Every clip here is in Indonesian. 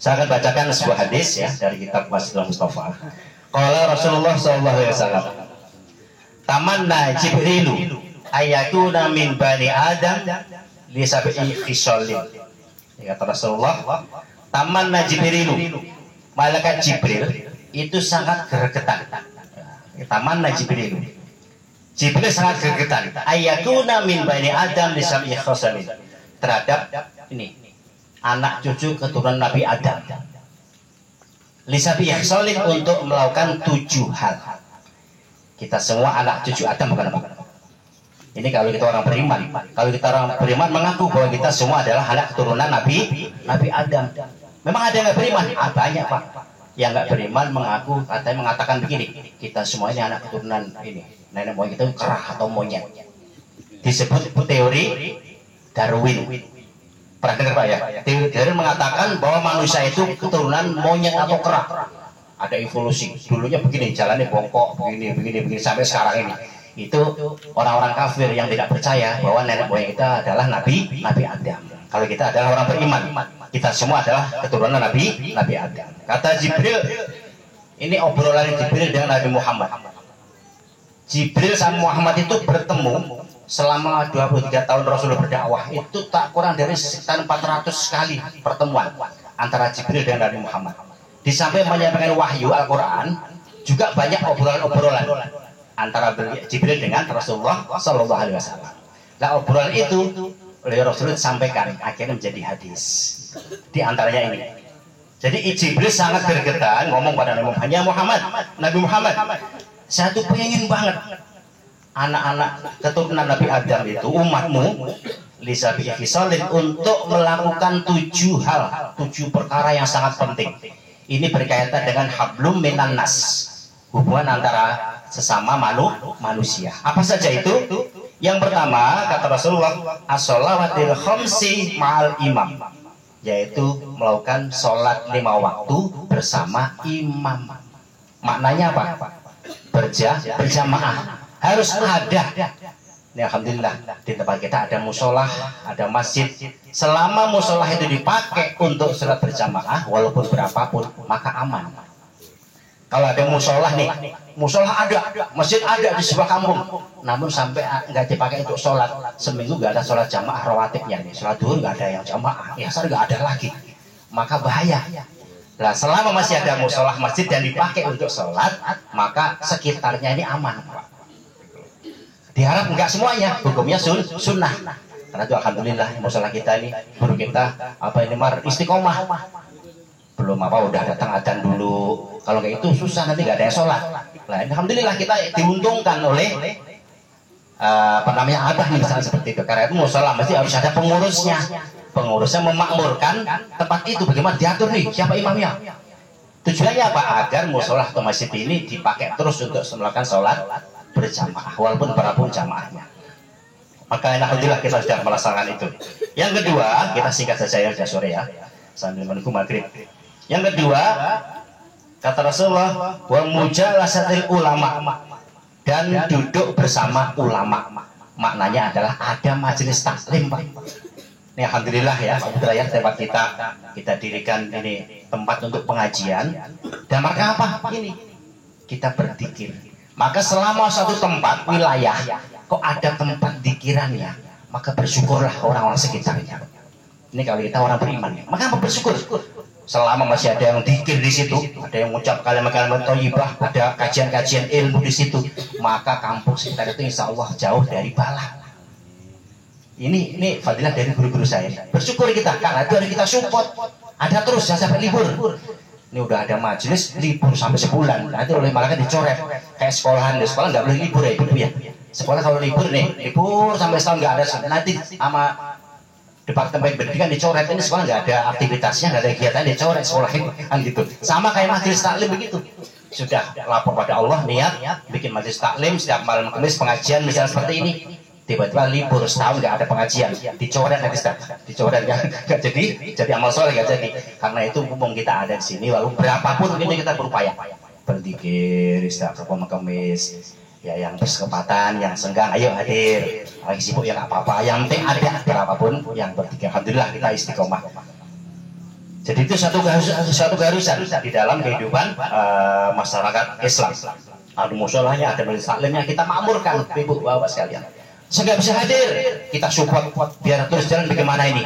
Saya akan bacakan sebuah hadis ya dari kitab Wasilul Mustafa. Qala Rasulullah sallallahu alaihi wasallam, tamanna Jibrilu ayatuna min bani Adam li sab'i khisalin. Ya, kata Rasulullah, tamanna Jibrilu, malaikat Jibril itu sangat gregetan. Tamanna Jibrilu, Jibril sangat gregetan. Ayatuna min bani Adam li sab'i khisalin, terhadap ini anak cucu keturunan Nabi Adam. Lisabi yaksolin, untuk melakukan 7 hal. Kita semua anak cucu Adam, bukan apa? Ini kalau kita orang beriman. Kalau kita orang beriman mengaku bahwa kita semua adalah anak keturunan Nabi Adam. Memang ada yang nggak beriman? Banyak, Pak. Yang nggak beriman mengaku, katanya mengatakan begini, kita semua ini anak keturunan ini, nenek moyang kita kerah atau monyet. Disebut teori Darwin. Pernah dengar, Pak, ya? Teori Darwin mengatakan bahwa manusia itu keturunan monyet atau kera. Ada evolusi. Dulunya begini, jalannya bongkok, begini sampai sekarang ini. Itu orang-orang kafir yang tidak percaya bahwa nenek moyang kita adalah Nabi Adam. Kalau kita adalah orang beriman, kita semua adalah keturunan Nabi Adam. Kata Jibril, ini obrolan Jibril dengan Nabi Muhammad. Jibril sama Muhammad itu bertemu selama 23 tahun Rasulullah berdakwah, itu tak kurang dari sekitar 400 kali pertemuan antara Jibril dan Nabi Muhammad. Di samping menyampaikan wahyu Al-Quran, juga banyak obrolan antara Jibril dengan Rasulullah Sallallahu Alaihi Wasallam. Nah, obrolan itu oleh Rasulullah sampaikan, akhirnya menjadi hadis. Di antaranya ini. Jadi Jibril sangat gregetan ngomong pada Nabi Muhammad, saya tuh pengen banget anak-anak keturunan Nabi Adam itu, umatmu, lisabi khisalin, untuk melakukan 7 hal, 7 perkara yang sangat penting. Ini berkaitan dengan hablum minan nas, hubungan antara sesama manusia. Apa saja itu? Yang pertama, kata Rasulullah, as-shalawatil khamsi ma'al imam, yaitu melakukan sholat 5 waktu bersama imam. Maknanya apa? Berjamaah. Harus ada. Ini alhamdulillah di tempat kita ada musolah, ada masjid. Selama musolah itu dipakai untuk sholat berjamaah, walaupun berapapun, maka aman. Kalau ada musolah nih, musolah ada, masjid ada di sebuah kampung, namun sampai nggak dipakai untuk sholat, seminggu nggak ada sholat jamaah rawatibnya nih, sholat duhur nggak ada yang jamaah, asar nggak ada lagi, maka bahaya. Nah, selama masih ada musolah masjid yang dipakai untuk sholat, maka sekitarnya ini aman, Pak. Diharap enggak semuanya, hukumnya sunnah. Karena itu alhamdulillah musola kita ini, guru kita istiqomah. Belum udah datang adzan dulu. Kalau kayak itu susah, nanti nggak ada yang sholat. Nah, alhamdulillah kita diuntungkan oleh abah nih, misalnya seperti itu. Karena itu musola mesti harus ada pengurusnya. Pengurusnya memakmurkan tempat itu, bagaimana diatur nih siapa imamnya. Tujuannya apa? Agar musola atau masjid ini dipakai terus untuk melakukan sholat berjamaah, walaupun berapapun jamaahnya. Maka alhamdulillah kita sudah melaksanakan itu. Yang kedua, kita singkat saja ya, sudah sore ya, sambil menunggu maghrib. Yang kedua, kata Rasulullah, wa mujalasatil ulama, dan duduk bersama ulama. Maknanya adalah ada majelis taklim, Pak. Ini alhamdulillah ya, Pak Putra ya, tempat kita dirikan ini tempat untuk pengajian. Dan maka apa? Ini kita berzikir. Maka selama satu tempat wilayah kok ada tempat dikirannya, maka bersyukurlah orang-orang sekitarnya. Ini kalau kita orang beriman ya, maka bersyukur. Selama masih ada yang dikir di situ, ada yang mengucap kalimat-kalimat thayyibah, ada kajian-kajian ilmu di situ, maka kampung sekitar itu insya Allah jauh dari bala. Ini fadilah dari guru-guru saya. Bersyukur kita, karena itu harus kita support. Ada terus, jangan sampai libur. Ini udah ada majelis libur sampai sebulan, nanti oleh malaikat dicoret. Kayak sekolahan, di sekolah nggak boleh libur ya, ibu ya. Sekolah kalau libur nih, libur sampai setahun nggak ada, nanti sama departemen pendidikan dicoret. Ini sekolah nggak ada aktivitasnya, nggak ada kegiatan, dicoret sekolah ini kan gitu. Sama kayak majelis taklim begitu. Sudah lapor pada Allah, niat bikin majelis taklim setiap malam Kamis pengajian misalnya seperti ini. Tiba-tiba libur setahun nggak ada pengajian, dicoret nanti dicoret nggak jadi amal soleh nggak jadi. Karena itu mumpung kita ada di sini, walaupun berapapun ini kita berupaya berzikir setiap Kamis. Ya, yang berkesempatan, yang senggang, ayo hadir. Lagi sibuk ya nggak apa-apa, yang penting ada berapapun yang berzikir. Alhamdulillah kita istiqomah. Jadi itu satu keharusan di dalam kehidupan masyarakat Islam. Ada musolahnya, ada majelis taklimnya, kita makmurkan ibu bapak sekalian. Saya nggak bisa hadir, kita support biar terus jalan. Bagaimana ini?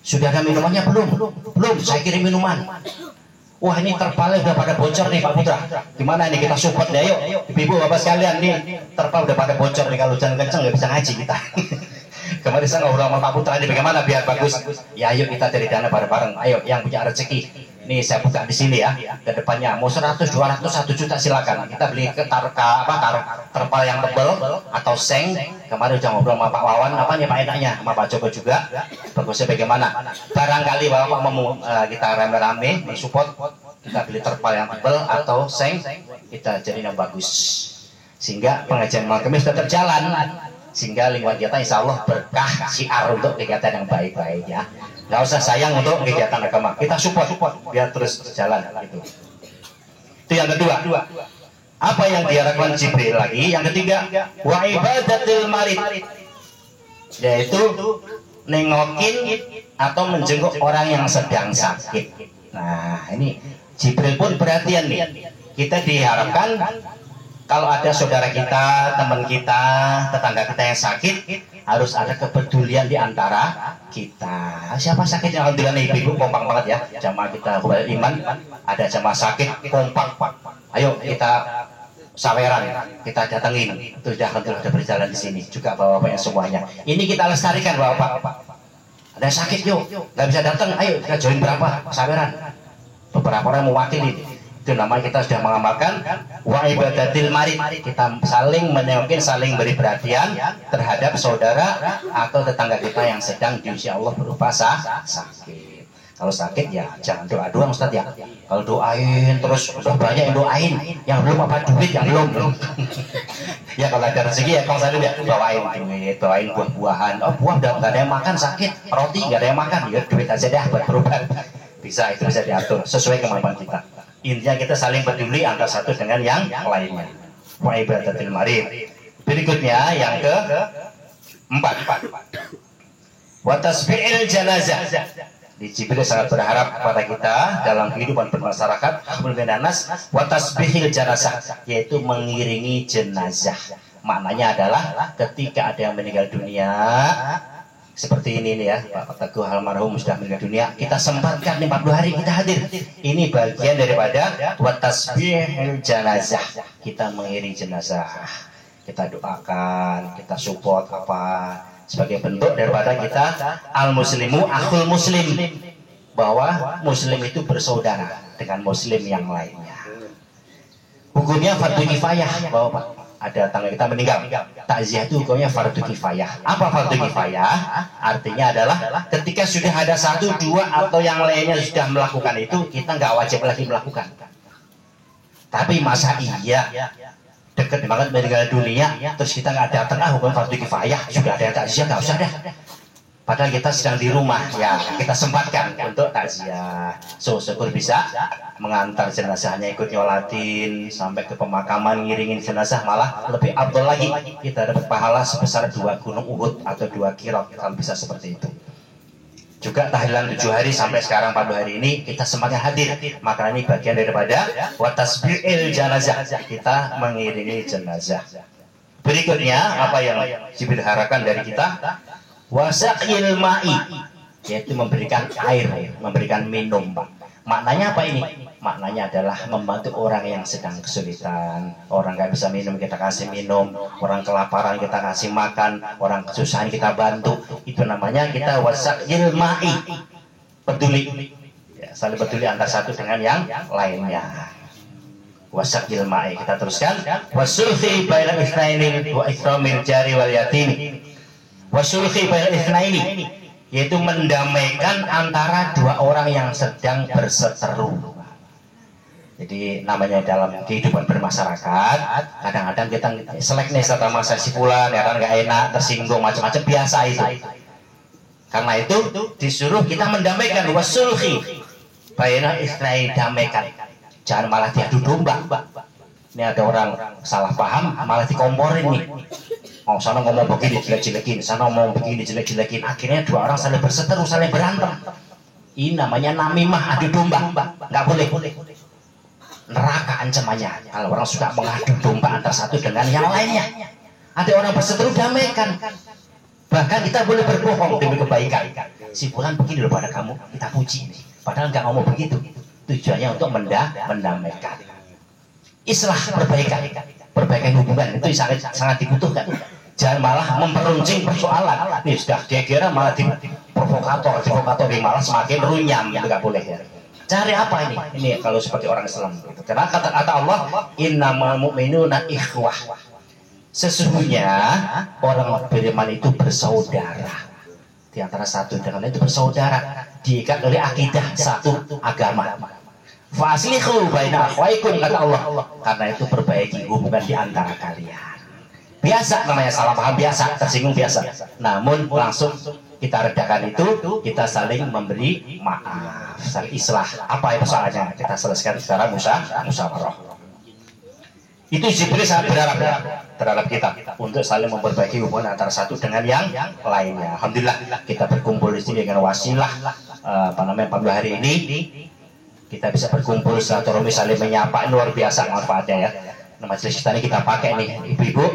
Sudah ada minumannya belum? Belum, saya kirim minuman. Wah, ini terpalnya udah pada bocor nih Pak Putra. Gimana nih, kita support deh, yuk ibu bapak sekalian, nih terpal udah pada bocor nih, kalau jalan kenceng nggak bisa ngaji kita. Kemarin saya ngobrol sama Pak Putra ini bagaimana biar bagus. Ya ayo kita cari dana bareng-bareng. Ayo yang punya rezeki. Nih saya buka di sini ya. Ke depannya mau 100, 200, 1 juta silakan. Kita beli terpal yang tebal atau seng. Kemarin udah ngobrol sama Pak Wawan, apa nih Pak enaknya, sama Pak Joko juga. Bagusnya bagaimana? Barangkali Bapak mau kita rame-rame mensupport, kita beli terpal yang tebal atau seng, kita jadi yang bagus. Sehingga pengajian malam Kamis tetap jalan. Sehingga lingkungan kita insya Allah berkah syiar untuk kegiatan yang baik-baik ya. Nggak usah sayang untuk kegiatan agama, kita support biar terus jalan gitu. Itu yang kedua. Apa yang diharapkan Jibril lagi? Yang ketiga, wa ibadatil marid, yaitu nengokin atau menjenguk orang yang sedang sakit. Nah ini Jibril pun perhatian nih. Kita diharapkan kalau ada saudara kita, teman kita, tetangga kita yang sakit, harus ada kepedulian di antara kita. Siapa sakit yang alhamdulillah nih, ibu kompak banget ya. Jamaah kita iman, ada jamaah sakit kompak. Ayo kita saweran, kita datengin. Itu sudah alhamdulillah berjalan di sini juga bapak-bapak yang semuanya. Ini kita lestarikan bapak-bapak. Ada sakit yuk, nggak bisa datang, ayo kita join berapa saweran. Beberapa orang mewakili. Itu namanya kita sudah mengamalkan wa ibadatil marid. Kita saling menengokin, saling beri perhatian terhadap saudara atau tetangga kita yang sedang insya Allah berupa sakit. Kalau sakit ya jangan doa doang Ustaz ya. Kalau doain terus udah banyak yang doain, yang belum apa duit yang belum. Ya kalau ada rezeki ya kalau saya lihat bawain duit, bawain buah-buahan. Oh buah udah nggak ada yang makan sakit, roti nggak ada yang makan, ya duit aja deh buat berobat. Bisa, itu bisa diatur sesuai kemampuan kita. Intinya kita saling peduli antara satu dengan yang lainnya. Wa ibadatil marid. Berikutnya yang keempat, wa tasbi'il janazah. Di Jibril sangat berharap kepada kita dalam kehidupan bermasyarakat, bermenanas wa tasbihil janazah, yaitu mengiringi jenazah. Maknanya adalah ketika ada yang meninggal dunia seperti ini nih ya, Pak Teguh almarhum sudah meninggal dunia, kita sempatkan 40 hari kita hadir. Ini bagian daripada wa tasbihil janazah. Kita mengiringi jenazah, kita doakan, kita support apa sebagai bentuk daripada kita al-muslimu akhul muslim, bahwa muslim itu bersaudara dengan muslim yang lainnya. Hukumnya fardu kifayah, bahwa Pak ada tangga kita meninggal, takziah itu hukumnya fardu kifayah. Apa fardu kifayah? Artinya adalah ketika sudah ada 1, 2 atau yang lainnya sudah melakukan itu, kita nggak wajib lagi melakukan. Tapi masa iya deket banget meninggal dunia terus kita nggak datang, hukum fardu kifayah, sudah ada takziah nggak usah dah. Padahal kita sedang di rumah, ya kita sempatkan untuk takziah. Syukur bisa mengantar jenazahnya, ikut nyolatin sampai ke pemakaman, ngiringin jenazah, malah lebih abdul lagi. Kita dapat pahala sebesar 2 gunung Uhud atau 2 kirot kalau bisa seperti itu. Juga tahlilan 7 hari sampai sekarang 40 hari ini kita semakin hadir. Maka ini bagian daripada wa tasbi'il janazah, kita mengiringi jenazah. Berikutnya apa yang Jibril harapkan dari kita? Wasaqil ma'i, yaitu memberikan air, memberikan minum, Pak. Maknanya apa ini? Maknanya adalah membantu orang yang sedang kesulitan. Orang nggak bisa minum, kita kasih minum. Orang kelaparan, kita kasih makan. Orang kesusahan, kita bantu. Itu namanya kita wasaqil ma'i, peduli, ya, saling peduli antara satu dengan yang lainnya. Wasaqil ma'i, kita teruskan. Wasulhi bainal itsnaini wa ikramil jari wal yatim. Wasulhi bainal itsnaini, yaitu mendamaikan antara 2 orang yang sedang berseteru. Jadi namanya dalam kehidupan bermasyarakat, kadang-kadang kita selek nih sama si fulan, ya kan nggak enak, tersinggung macam-macam, biasa itu. Karena itu disuruh kita mendamaikan, wasulhi bainal itsnaini, damaikan. Jangan malah diadu domba. Ini ada orang salah paham, malah dikomporin nih. Oh, sana ngomong begini jelek-jelekin, sana ngomong begini jelek-jelekin, akhirnya 2 orang saling berseteru, saling berantem. Ini namanya namimah, adu domba, nggak boleh. Neraka ancamannya kalau orang suka mengadu domba antara satu dengan yang lainnya. Ada orang berseteru, damaikan. Bahkan kita boleh berbohong demi kebaikan. Si fulan begini loh pada kamu, kita puji nih. Padahal nggak ngomong begitu. Tujuannya untuk mendamaikan. Islah perbaikan hubungan itu sangat dibutuhkan. Jangan malah memperuncing persoalan. Nih sudah dia kira malah provokator malah semakin runyam, itu nggak boleh ya. Cari apa ini? Ini kalau seperti orang Islam. Gitu. Karena kata Allah, innamal mu'minuna ikhwah. Sesungguhnya orang beriman itu bersaudara. Di antara satu dengan lain itu bersaudara, diikat oleh akidah satu agama. Faslihu baina akhwaikum, kata Allah. Karena itu perbaiki hubungan di antara kalian. Biasa namanya salah paham biasa, tersinggung biasa. Namun langsung kita redakan itu, kita saling memberi maaf, saling islah. Apa yang masalahnya? Kita selesaikan secara musyawarah. Itu Jibril sangat berharap terhadap kita untuk saling memperbaiki hubungan antara satu dengan yang lainnya. Alhamdulillah kita berkumpul di sini dengan wasilah pada hari ini kita bisa berkumpul silaturahmi saling menyapa, luar biasa manfaatnya ya. Majelis kita ini kita pakai nih ibu-ibu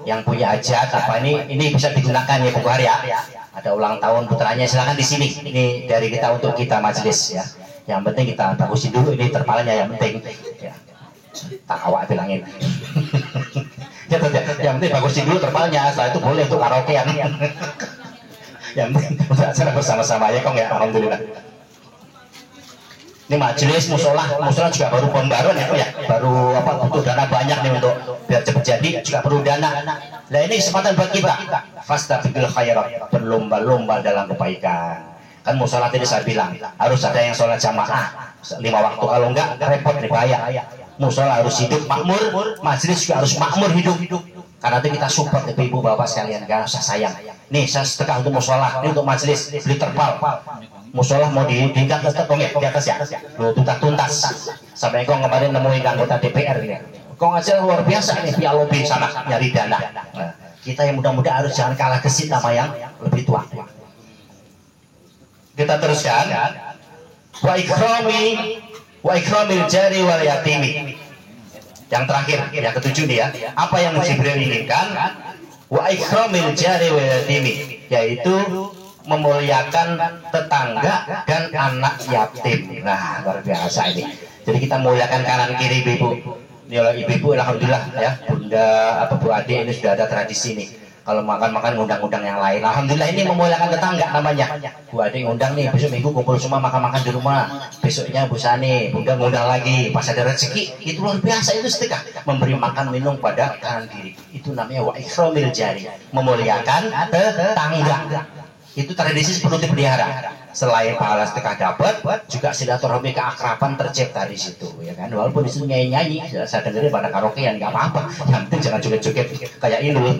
yang punya hajat apa ini bisa digunakan ya Buku Hari ya. Ada ulang tahun putranya, silakan di sini. Ini dari kita untuk kita majelis ya. Yang penting kita bagusin dulu ini terpalanya yang penting. Ya. Tak awak bilangin. Ya, yang penting bagusin dulu terpalanya. Setelah itu boleh untuk karaokean. Yang penting untuk acara bersama-sama ya Kong ya. Alhamdulillah. Ini majelis musola juga baru pembaruan ya, baru butuh dana banyak nih untuk biar cepat jadi juga perlu dana. Nah ini kesempatan buat kita. Fastabiqul khairat, berlomba-lomba dalam kebaikan. Kan musola tadi saya bilang harus ada yang sholat jamaah 5 waktu, kalau enggak repot nih bahaya. Musola harus hidup makmur, majelis juga harus makmur hidup. Karena itu kita support ibu-ibu bapak sekalian, gak usah sayang. Nih saya sedekah untuk musola, ini untuk majelis beli terpal. Musola mau diikat ke di atas ya, tuntas. Sampai kau kemarin nemuin anggota DPR ya. Kau ngajar luar biasa ini via lobby sana nyari dana. Nah, kita yang muda-muda harus jangan kalah gesit sama yang lebih tua. Kita teruskan. Wa ikramil jari wal yatimi. Yang terakhir, yang ketujuh nih ya. Apa yang Jibril inginkan? Wa ikramil jari wal yatimi, yaitu memuliakan tetangga dan anak yatim. Nah, luar biasa ini. Jadi kita muliakan kanan kiri ibu. Ini oleh ibu-ibu alhamdulillah ya. Bunda atau Bu Ade ini sudah ada tradisi nih. Kalau makan-makan ngundang-undang yang lain. Alhamdulillah ini memuliakan tetangga namanya. Bu Ade ngundang nih, besok minggu kumpul semua makan-makan di rumah. Besoknya Bu Sani, Bunda ngundang lagi. Pas ada rezeki, itu luar biasa, itu sedekah. Memberi makan minum pada kanan kiri. Itu namanya wa ikramil jari. Memuliakan tetangga. Itu tradisi perlu dipelihara. Selain pahala sedekah dapat, juga silaturahmi keakraban tercipta di situ, ya kan? Walaupun di situ nyanyi-nyanyi, saya dengerin pada karaokean nggak apa-apa. Yang penting jangan joget-joget kayak Inul.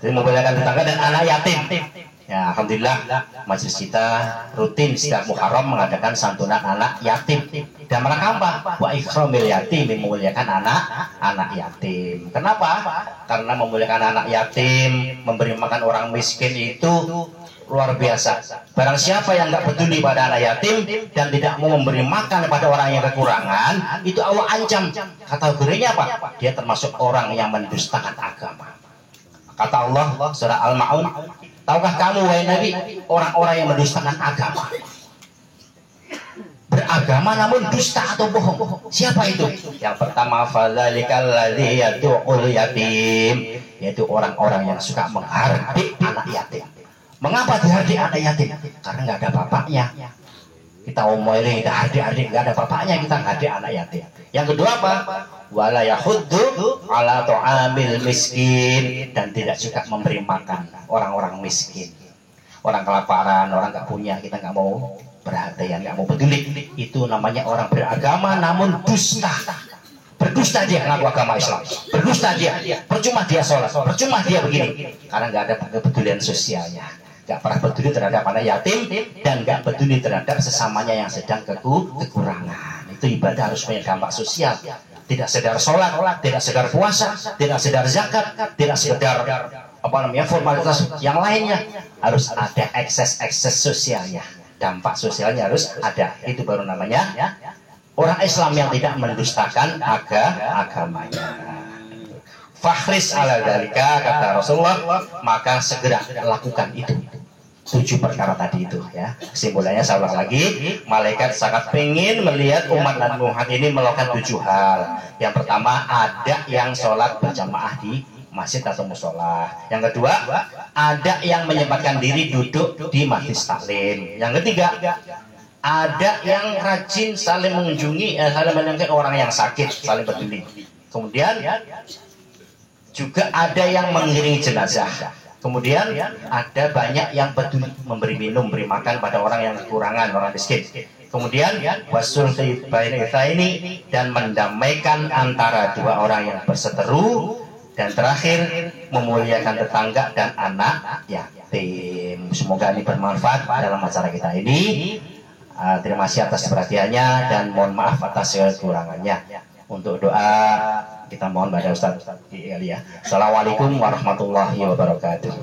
Jadi memuliakan tetangga dan anak yatim. Ya, alhamdulillah majelis kita rutin setiap Muharram mengadakan santunan anak yatim. Dan mereka apa? Wa ikramil yatim, memuliakan anak yatim. Kenapa? Karena memuliakan anak yatim, memberi makan orang miskin itu luar biasa. Barang siapa yang nggak peduli pada anak yatim dan tidak mau memberi makan pada orang yang kekurangan, itu Allah ancam. Kategorinya apa? Dia termasuk orang yang mendustakan agama. Kata Allah surah Al-Ma'un, tahukah kamu wahai Nabi, orang-orang yang mendustakan agama, beragama namun dusta atau bohong, siapa itu? Yang pertama, fadzalikal ladzi yad'ul yatim, yaitu orang-orang yang suka menghardik anak yatim. Mengapa dihardik anak yatim? Karena nggak ada bapaknya. Kita omongin kita hardik-hardik, nggak ada bapaknya, kita hardik anak yatim. Yang kedua apa? Wala yahuddu ala ta'amil miskin, dan tidak suka memberi makan orang-orang miskin, orang kelaparan, orang nggak punya, kita nggak mau perhatian, nggak mau peduli. Itu namanya orang beragama namun dusta. Berdusta dia ngaku agama Islam, berdusta dia, percuma dia sholat, percuma dia begini, karena nggak ada kepedulian sosialnya, nggak pernah peduli terhadap anak yatim dan nggak peduli terhadap sesamanya yang sedang kekurangan. Itu ibadah harus punya dampak sosial. Tidak sekedar sholat, tidak sekedar puasa, tidak sekedar zakat, tidak sekedar formalitas yang lainnya, harus ada ekses sosialnya, dampak sosialnya harus ada. Itu baru namanya orang Islam yang tidak mendustakan agamanya. Fakhris ala dalika, kata Rasulullah, maka segera lakukan itu. 7 perkara tadi itu ya. Kesimpulannya saya ulang lagi, malaikat sangat pengen melihat umat Nabi Muhammad ini melakukan 7 hal. Yang pertama, ada yang sholat berjamaah di masjid atau musola. Yang kedua, ada yang menyempatkan diri duduk di majlis taklim. Yang ketiga, ada yang rajin saling mengunjungi, saling menyentuh orang yang sakit, saling peduli. Kemudian juga ada yang mengiringi jenazah. Kemudian ada banyak yang peduli memberi minum, beri makan pada orang yang kekurangan, orang miskin. Kemudian wasul ini dan mendamaikan antara 2 orang yang berseteru. Dan terakhir, memuliakan tetangga dan anak yatim. Semoga ini bermanfaat dalam acara kita ini. Terima kasih atas perhatiannya dan mohon maaf atas kekurangannya. Untuk doa kita mohon pada Ustaz Eli ya. Assalamualaikum warahmatullahi wabarakatuh.